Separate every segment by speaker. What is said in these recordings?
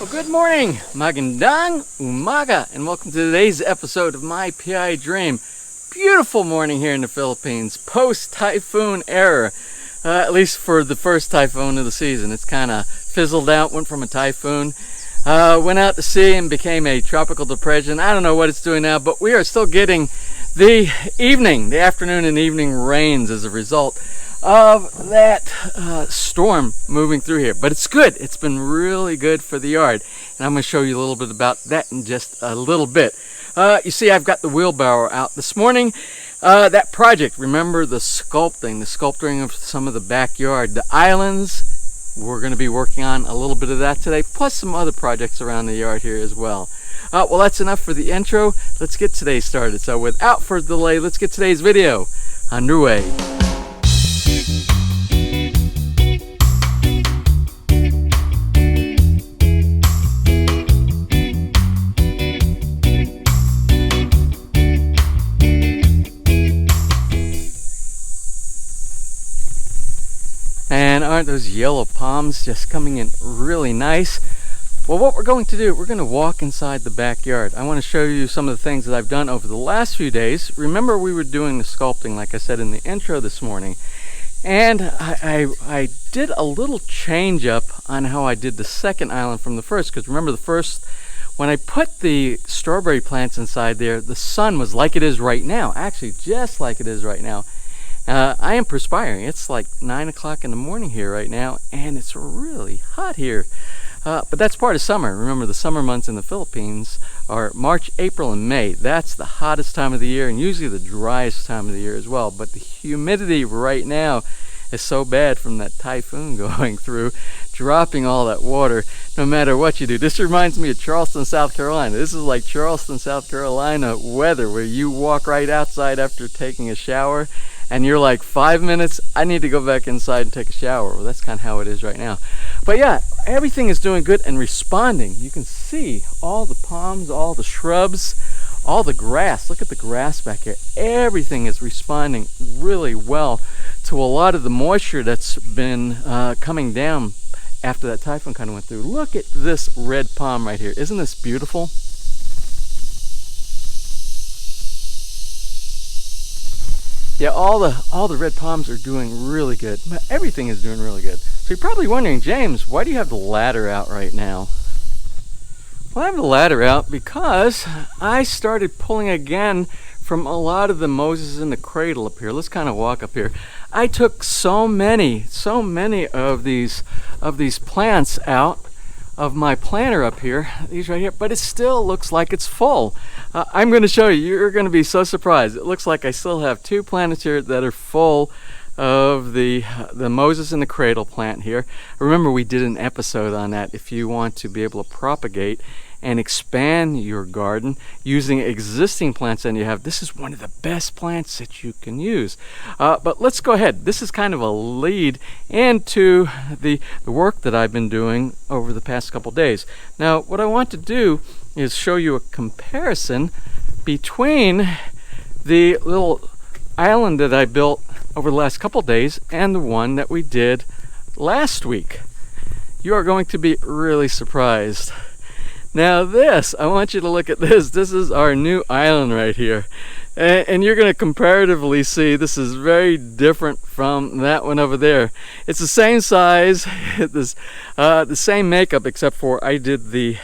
Speaker 1: Well, good morning, magandang umaga, and welcome to today's episode of My PI Dream. Beautiful morning here in the Philippines, post-typhoon era, at least for the first typhoon of the season. It's kind of fizzled out, went from a typhoon, went out to sea and became a tropical depression. I don't know what it's doing now, but we are still getting the afternoon and evening rains as a result of that storm moving through here. But it's good. It's been really good for the yard, and I'm going to show you a little bit about that in just a little bit. You see, I've got the wheelbarrow out this morning. That project, remember the sculpting of some of the backyard, the islands, we're going to be working on a little bit of that today, plus some other projects around the yard here as well. Well, that's enough for the intro. Let's get today started. So without further delay, let's get today's video underway. And aren't those yellow palms just coming in really nice? Well, what we're going to do, we're going to walk inside the backyard. I want to show you some of the things that I've done over the last few days. Remember, we were doing the sculpting, like I said in the intro this morning. And I did a little change up on how I did the second island from the first. Because remember, the first, when I put the strawberry plants inside there, the sun was like it is right now. Actually, just like it is right now. I am perspiring. It's like 9 o'clock in the morning here right now, and it's really hot here. But that's part of summer. Remember, the summer months in the Philippines are March, April, and May. That's the hottest time of the year, and usually the driest time of the year as well. But the humidity right now is so bad from that typhoon going through, dropping all that water, no matter what you do. This reminds me of Charleston, South Carolina. This is like Charleston, South Carolina weather, where you walk right outside after taking a shower, and you're like, 5 minutes, I need to go back inside and take a shower. Well, that's kind of how it is right now. But yeah, everything is doing good and responding. You can see all the palms, all the shrubs, all the grass. Look at the grass back here. Everything is responding really well to a lot of the moisture that's been coming down after that typhoon kind of went through. Look at this red palm right here. Isn't this beautiful? Yeah, all the red palms are doing really good. Everything is doing really good. So you're probably wondering, James, why do you have the ladder out right now? Well, I have the ladder out because I started pulling again from a lot of the Moses in the cradle up here. Let's kind of walk up here. I took so many of these plants out of my planter up here, these right here, but it still looks like it's full. I'm going to show you. You're going to be so surprised. It looks like I still have 2 plants here that are full of the Moses in the cradle plant here. Remember, we did an episode on that. If you want to be able to propagate and expand your garden using existing plants that you have, this is one of the best plants that you can use. But let's go ahead. This is kind of a lead into the work that I've been doing over the past couple days. Now, what I want to do is show you a comparison between the little island that I built over the last couple days and the one that we did last week. You are going to be really surprised. Now this, I want you to look at this. This is our new island right here. And you're going to comparatively see this is very different from that one over there. It's the same size, the same makeup, except for I did the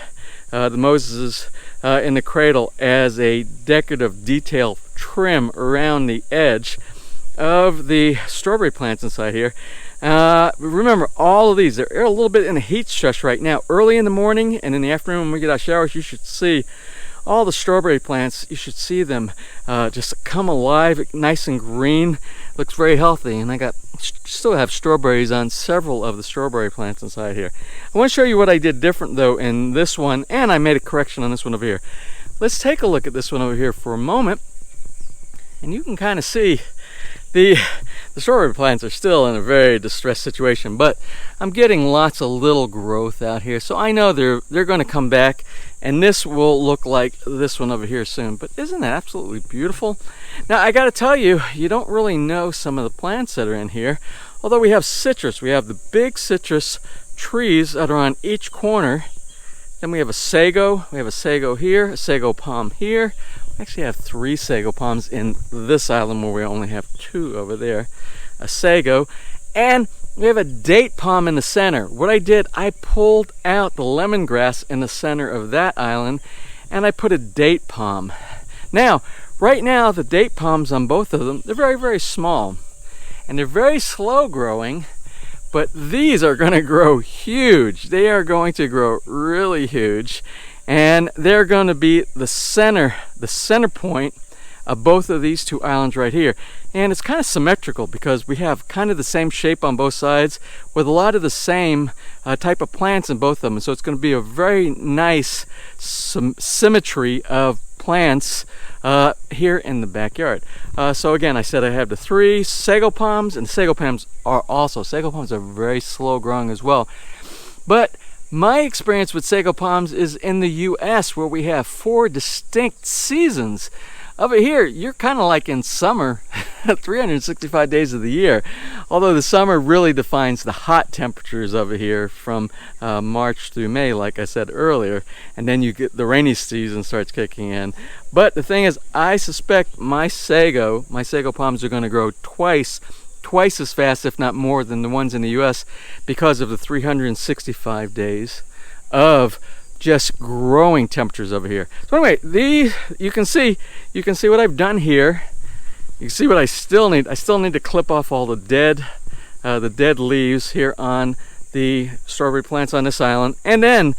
Speaker 1: Moses in the cradle as a decorative detail trim around the edge of the strawberry plants inside here. Remember, all of these, they're a little bit in a heat stress right now. Early in the morning and in the afternoon when we get our showers, you should see all the strawberry plants. You should see them just come alive, nice and green. Looks very healthy, and I still have strawberries on several of the strawberry plants inside here. I want to show you what I did different though in this one, and I made a correction on this one over here. Let's take a look at this one over here for a moment, and you can kind of see the strawberry plants are still in a very distressed situation, but I'm getting lots of little growth out here, so I know they're going to come back, and this will look like this one over here soon. But isn't that absolutely beautiful? Now I got to tell you, you don't really know some of the plants that are in here. Although we have citrus, we have the big citrus trees that are on each corner Then we have a sago. We have a sago here, a sago palm here. We actually have 3 sago palms in this island where we only have 2 over there. A sago. And we have a date palm in the center. What I did, I pulled out the lemongrass in the center of that island and I put a date palm. Now, right now, the date palms on both of them, they're very, very small. And they're very slow growing, but these are going to grow huge. They are going to grow really huge. And they're going to be the center point of both of these 2 islands right here. And it's kind of symmetrical because we have kind of the same shape on both sides with a lot of the same type of plants in both of them. So it's going to be a very nice symmetry of plants here in the backyard. So again, I said I have the 3 sago palms, and the sago palms are very slow growing as well. But my experience with sago palms is in the US, where we have 4 distinct seasons. Over here, you're kind of like in summer, 365 days of the year. Although the summer really defines the hot temperatures over here from March through May, like I said earlier. And then you get the rainy season starts kicking in. But the thing is, I suspect my sago palms are going to grow twice as fast, if not more, than the ones in the US because of the 365 days of just growing temperatures over here. So anyway, you can see what I've done here. You can see what I still need. I still need to clip off all the dead leaves here on the strawberry plants on this island, and then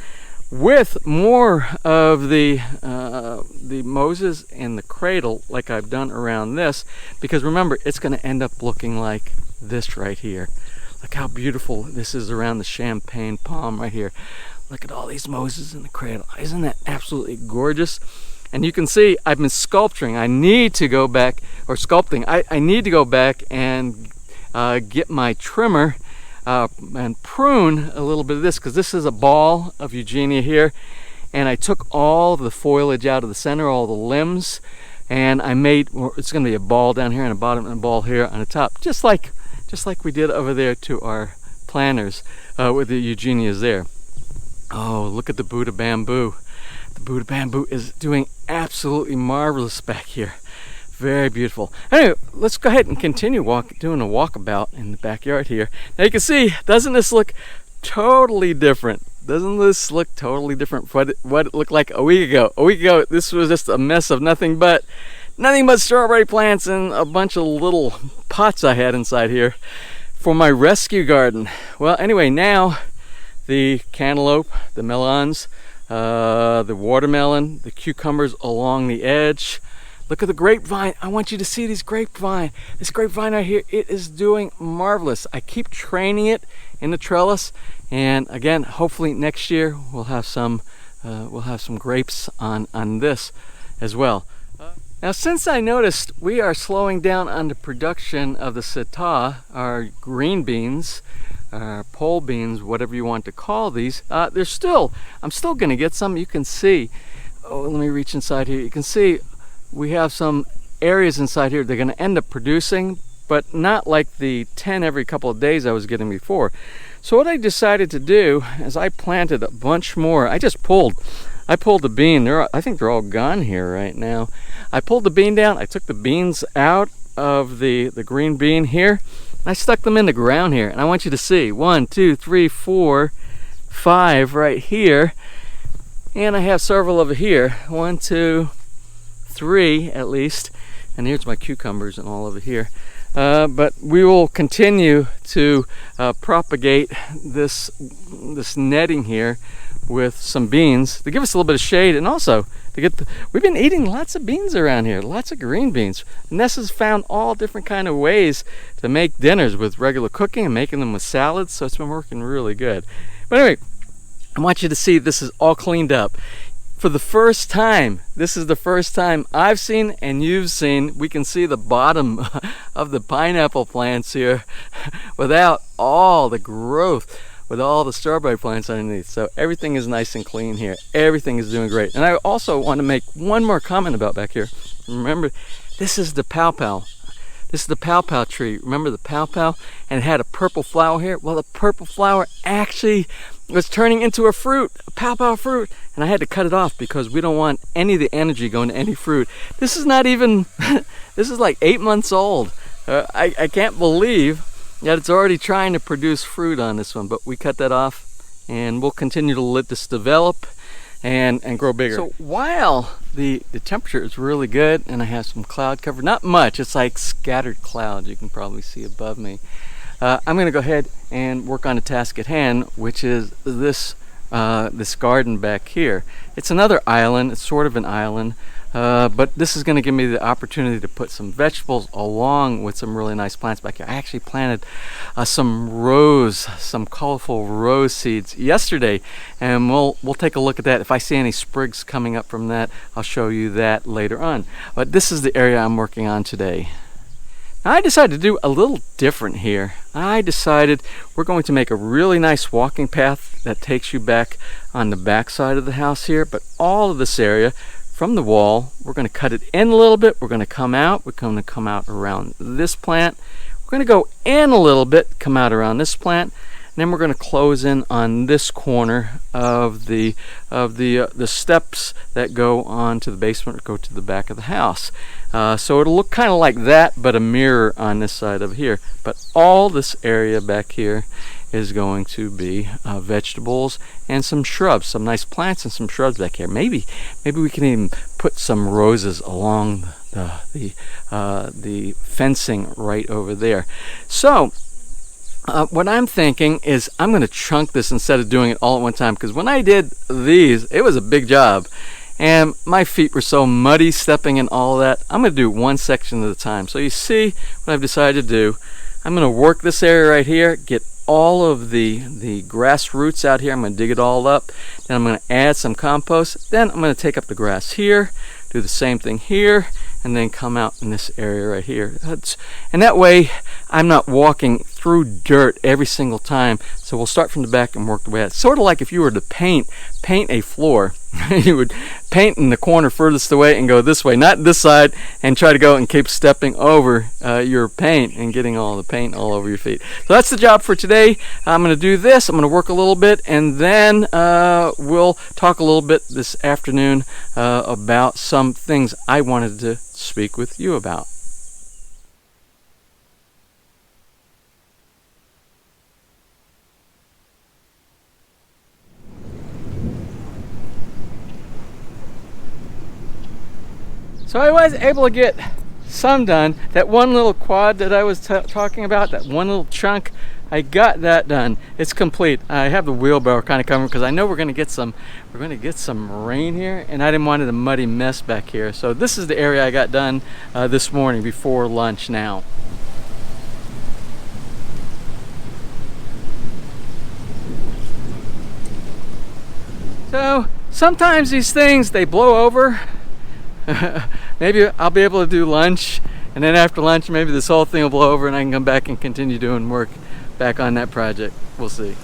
Speaker 1: with more of the moses in the cradle, like I've done around this, because remember, it's going to end up looking like this right here. Look how beautiful this is around the champagne palm right here. Look at all these moses in the cradle. Isn't that absolutely gorgeous? And you can see I've been sculpturing. I need to go back, or sculpting. I need to go back and get my trimmer and prune a little bit of this, because this is a ball of Eugenia here. And I took all the foliage out of the center, all the limbs, and I made, it's going to be a ball down here on the bottom and a ball here on the top, just like we did over there to our planters with the Eugenias there. Oh, look at the Buddha bamboo. The Buddha bamboo is doing absolutely marvelous back here. Very beautiful. Anyway, let's go ahead and continue doing a walkabout in the backyard here. Now you can see, doesn't this look totally different? Doesn't this look totally different from what it looked like a week ago? A week ago, this was just a mess of nothing but strawberry plants and a bunch of little pots I had inside here for my rescue garden. Well, anyway, now the cantaloupe, the melons, the watermelon, the cucumbers along the edge. Look at the grapevine. I want you to see this grapevine. This grapevine right here, it is doing marvelous. I keep training it in the trellis, and again, hopefully next year we'll have some grapes on this as well. Now, since I noticed we are slowing down on the production of the seta, our green beans, pole beans, whatever you want to call these, I'm still going to get some. You can see, let me reach inside here. You can see we have some areas inside here they're going to end up producing, but not like the 10 every couple of days I was getting before. So what I decided to do is I planted a bunch more. I pulled the bean. I think they're all gone here right now. I pulled the bean down. I took the beans out of the green bean here. I stuck them in the ground here, and I want you to see 1, 2, 3, 4, 5 right here, and I have several over here. 1, 2, 3 at least, and here's my cucumbers and all over here. But we will continue to propagate this netting here with some beans to give us a little bit of shade, and also to we've been eating lots of beans around here, lots of green beans. Nessa's found all different kind of ways to make dinners with regular cooking and making them with salads, so it's been working really good. But anyway, I want you to see this is all cleaned up. For the first time, this is the first time I've seen and you've seen, we can see the bottom of the pineapple plants here without all the growth, with all the strawberry plants underneath. So everything is nice and clean here. Everything is doing great. And I also want to make one more comment about back here. Remember, this is the pawpaw. This is the pawpaw tree. Remember the pawpaw? And it had a purple flower here. Well, the purple flower actually was turning into a fruit, a pow fruit, and I had to cut it off because we don't want any of the energy going to any fruit. This is not even, this is like 8 months old. I can't believe that it's already trying to produce fruit on this one, but we cut that off and we'll continue to let this develop and grow bigger. So while the temperature is really good and I have some cloud cover, not much, it's like scattered clouds you can probably see above me. I'm going to go ahead and work on the task at hand, which is this garden back here. It's another island, it's sort of an island, but this is going to give me the opportunity to put some vegetables along with some really nice plants back here. I actually planted some colorful rose seeds yesterday, and we'll take a look at that. If I see any sprigs coming up from that, I'll show you that later on. But this is the area I'm working on today. Now, I decided to do a little different here. I decided we're going to make a really nice walking path that takes you back on the back side of the house here, but all of this area from the wall, we're going to cut it in a little bit. We're going to come out. We're going to come out around this plant. We're going to go in a little bit, come out around this plant, and then we're going to close in on this corner of the steps that go on to the basement or go to the back of the house. So it'll look kind of like that, but a mirror on this side of here. But all this area back here is going to be vegetables and some shrubs, some nice plants and some shrubs back here. Maybe we can even put some roses along the fencing right over there. So what I'm thinking is I'm going to chunk this instead of doing it all at one time, because when I did these, it was a big job. And my feet were so muddy stepping in all of that. I'm going to do one section at a time. So you see what I've decided to do. I'm going to work this area right here, get all of the grass roots out here. I'm going to dig it all up. Then I'm going to add some compost. Then I'm going to take up the grass here, do the same thing here, and then come out in this area right here. And that way I'm not walking through dirt every single time. So we'll start from the back and work the way out. Sort of like if you were to paint a floor. You would paint in the corner furthest away and go this way, not this side, and try to go and keep stepping over your paint and getting all the paint all over your feet. So that's the job for today. I'm going to do this. I'm going to work a little bit, and then we'll talk a little bit this afternoon about some things I wanted to speak with you about. So I was able to get some done. That one little quad that I was talking about, that one little chunk, I got that done. It's complete. I have the wheelbarrow kind of covered because I know we're going to get some rain here, and I didn't want it a muddy mess back here. So this is the area I got done this morning before lunch now. So sometimes these things, they blow over. Maybe I'll be able to do lunch, and then after lunch maybe this whole thing will blow over and I can come back and continue doing work back on that project. We'll see.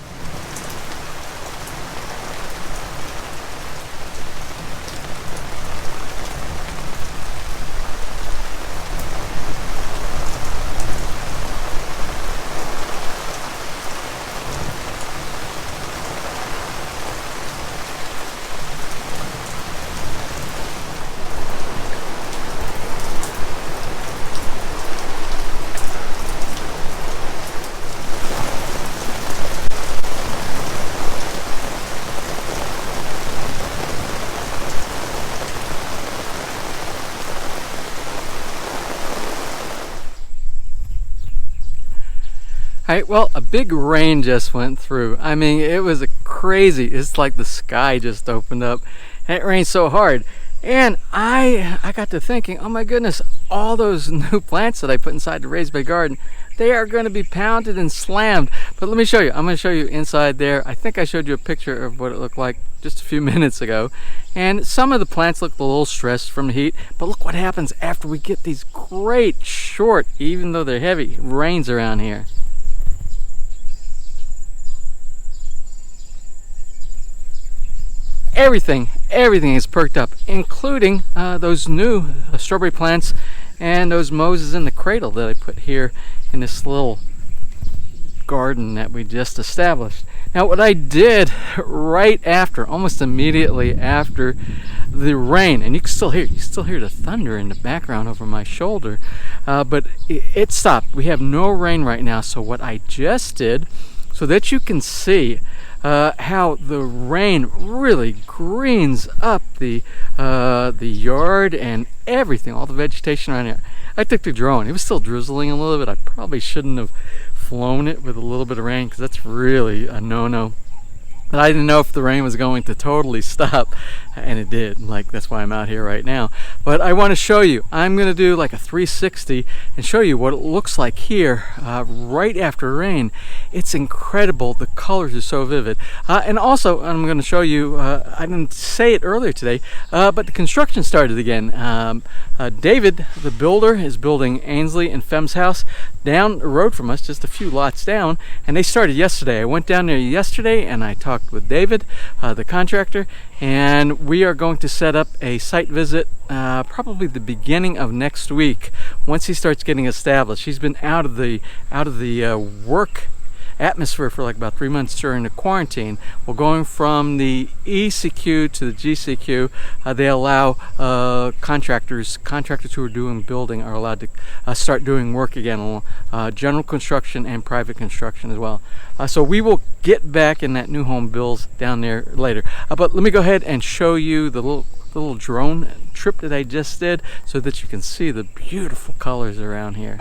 Speaker 1: Alright, well, a big rain just went through. I mean, it was crazy. It's like the sky just opened up. And it rained so hard. And I got to thinking, oh my goodness, all those new plants that I put inside the raised bed garden, they are going to be pounded and slammed. But let me show you. I'm going to show you inside there. I think I showed you a picture of what it looked like just a few minutes ago. And some of the plants look a little stressed from the heat. But look what happens after we get these great short, even though they're heavy, rains around here. Everything is perked up, including those new strawberry plants and those moses in the cradle that I put here in this little garden that we just established. Now what I did right after, almost immediately after the rain, and you can still hear the thunder in the background over my shoulder, but it stopped. We have no rain right now. So what I just did, so that you can see how the rain really greens up the yard and everything, all the vegetation around here. I took the drone. It was still drizzling a little bit. I probably shouldn't have flown it with a little bit of rain, because that's really a no-no. But I didn't know if the rain was going to totally stop, and it did. Like, that's why I'm out here right now. But I want to show you. I'm going to do like a 360 and show you what it looks like here right after rain. It's incredible. The colors are so vivid. And also, I'm going to show you, I didn't say it earlier today, but the construction started again. David, the builder, is building Ainsley and Fem's house down the road from us, just a few lots down, and they started yesterday. I went down there yesterday and I talked with David, the contractor, and we are going to set up a site visit probably the beginning of next week once he starts getting established. He's been out of the work atmosphere for like about 3 months during the quarantine. Well, going from the ECQ to the GCQ, they allow contractors who are doing building are allowed to start doing work again, general construction and private construction as well. So we will get back in that new home builds down there later. But let me go ahead and show you the little drone trip that I just did so that you can see the beautiful colors around here.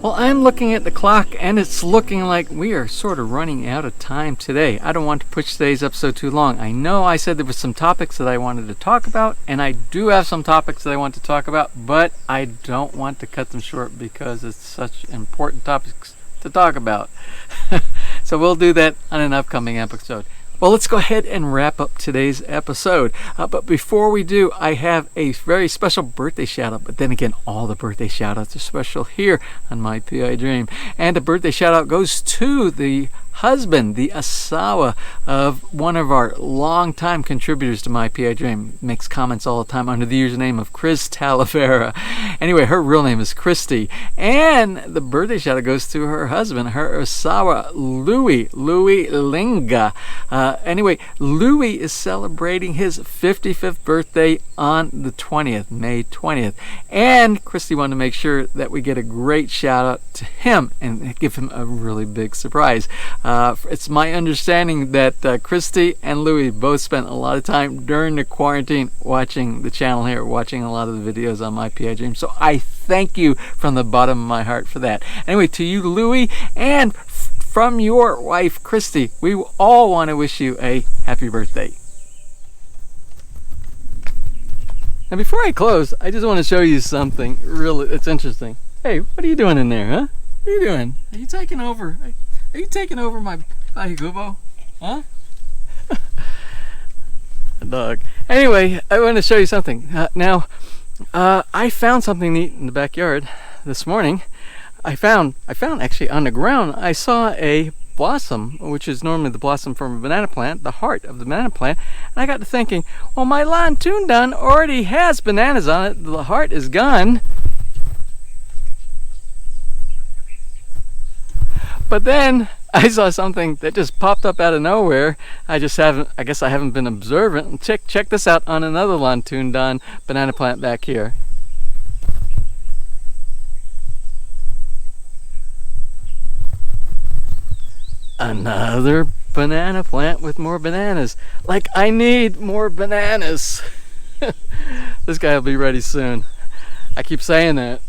Speaker 1: Well, I'm looking at the clock and it's looking like we are sort of running out of time today. I don't want to push today's episode too long. I know I said there were some topics that I wanted to talk about, and I do have some topics that I want to talk about, but I don't want to cut them short because it's such important topics to talk about. So we'll do that on an upcoming episode. Well, let's go ahead and wrap up today's episode. But before we do, I have a very special birthday shout out. But then again, all the birthday shout outs are special here on My PI Dream. And the birthday shout out goes to the husband, the asawa of one of our longtime contributors to My PI Dream. Makes comments all the time under the username of Chris Talavera. Anyway, her real name is Christy. And the birthday shout out goes to her husband, her asawa, Louis Linga. Anyway, Louis is celebrating his 55th birthday on the 20th, May 20th. And Christy wanted to make sure that we get a great shout out to him and give him a really big surprise. It's my understanding that Christy and Louis both spent a lot of time during the quarantine watching the channel here, watching a lot of the videos on My PI Dream. So I thank you from the bottom of my heart for that. Anyway, to you, Louis, and from your wife, Christy, we all want to wish you a happy birthday. Now, before I close, I just want to show you something really, it's interesting. Hey, what are you doing in there, huh? What are you doing? Are you taking over? Are you taking over my Gubo? Huh? A dog. Anyway, I want to show you something. Now, I found something neat in the backyard this morning. I found actually on the ground, I saw a blossom, which is normally the blossom from a banana plant, the heart of the banana plant. And I got to thinking, well, my lawn toondon already has bananas on it. The heart is gone. But then I saw something that just popped up out of nowhere. I guess I haven't been observant. Check this out on another lawn toondon banana plant back here. Another banana plant with more bananas. Like, I need more bananas. This guy will be ready soon. I keep saying that,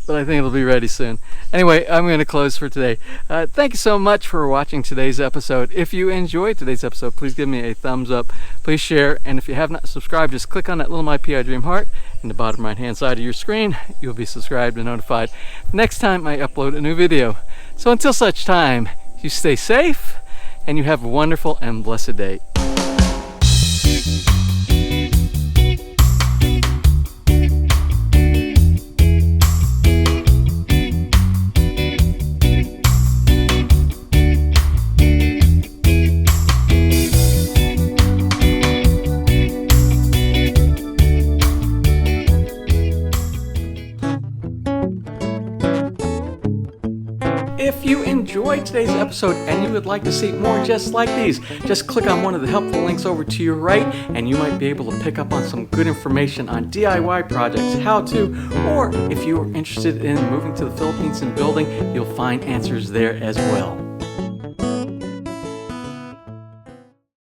Speaker 1: but I think it'll be ready soon. Anyway, I'm going to close for today. Thank you so much for watching today's episode. If you enjoyed today's episode, please give me a thumbs up. Please share. And if you have not subscribed, just click on that little My PI Dream heart in the bottom right hand side of your screen. You'll be subscribed and notified next time I upload a new video. So until such time, you stay safe and you have a wonderful and blessed day. If you enjoyed today's episode and you would like to see more just like these, just click on one of the helpful links over to your right and you might be able to pick up on some good information on DIY projects, how to, or if you are interested in moving to the Philippines and building, you'll find answers there as well.